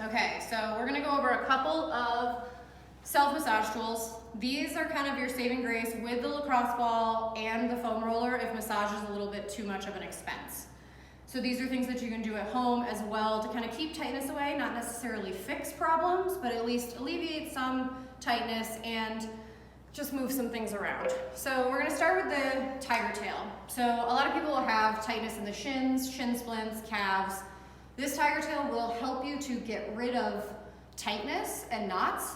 Okay, so we're gonna go over a couple of self-massage tools. These are kind of your saving grace with the lacrosse ball and the foam roller if massage is a little bit too much of an expense. So these are things that you can do at home as well to kind of keep tightness away, not necessarily fix problems, but at least alleviate some tightness and just move some things around. So we're gonna start with the tiger tail. So a lot of people will have tightness in the shins, shin splints, calves. This tiger tail will help you to get rid of tightness and knots.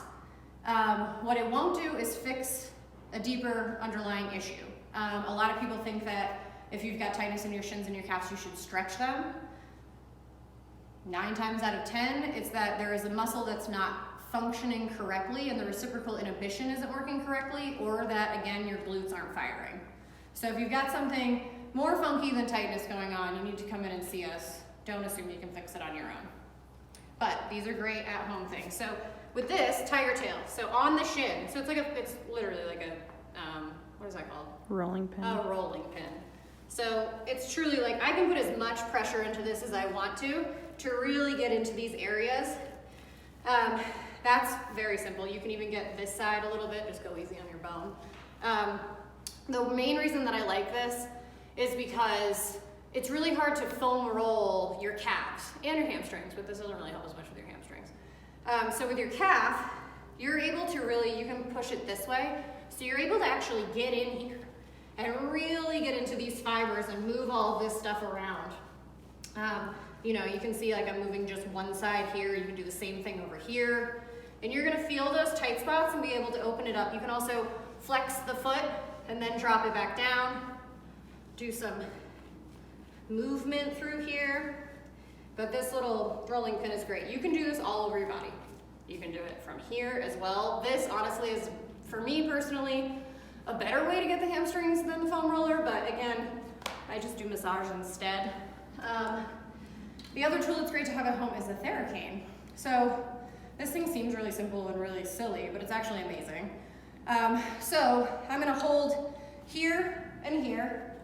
What it won't do is fix a deeper underlying issue. A lot of people think that if you've got tightness in your shins and your calves, you should stretch them. 9 times out of 10, it's that there is a muscle that's not functioning correctly and the reciprocal inhibition isn't working correctly, or that, again, your glutes aren't firing. So if you've got something more funky than tightness going on, you need to come in and see us. Don't assume you can fix it on your own. But these are great at-home things. So with this, tiger tail, so on the shin, so it's literally like a, what is that called? Rolling pin. A rolling pin. So it's truly like, I can put as much pressure into this as I want to really get into these areas. That's very simple. You can even get this side a little bit, just go easy on your bone. The main reason that I like this is because it's really hard to foam roll your calves and your hamstrings, but this doesn't really help as much with your hamstrings. So with your calf, you're able to you can push it this way, so you're able to actually get in here and really get into these fibers and move all of this stuff around. You know, you can see like I'm moving just one side here. You can do the same thing over here. And you're gonna feel those tight spots and be able to open it up. You can also flex the foot and then drop it back down. Do some movement through here. But this little rolling pin is great. You can do this all over your body. You can do it from here as well. This honestly is, for me personally, a better way to get the hamstrings than the foam roller, but again, I just do massage instead. The other tool that's great to have at home is the theracane. So this thing seems really simple and really silly, but it's actually amazing. So I'm gonna hold here and here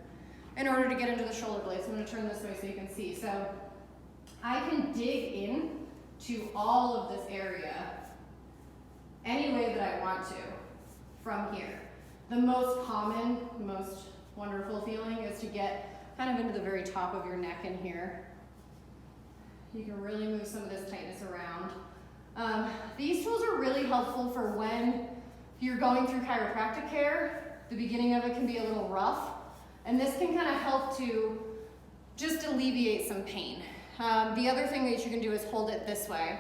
in order to get into the shoulder blades. I'm gonna turn this way so you can see. So I can dig in to all of this area any way that I want to from here. The most common, most wonderful feeling is to get kind of into the very top of your neck in here. You can really move some of this tightness around. These tools are really helpful for when you're going through chiropractic care. The beginning of it can be a little rough, and this can kind of help to just alleviate some pain. The other thing that you can do is hold it this way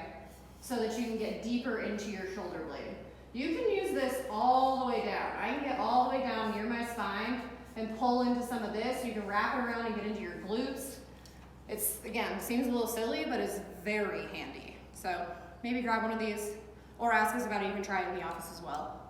so that you can get deeper into your shoulder blade. You can use this all the way down. I can get all the way down near my spine and pull into some of this. You can wrap it around and get into your glutes. It's, again, seems a little silly, but it's very handy. So maybe grab one of these or ask us about it. You can try it in the office as well.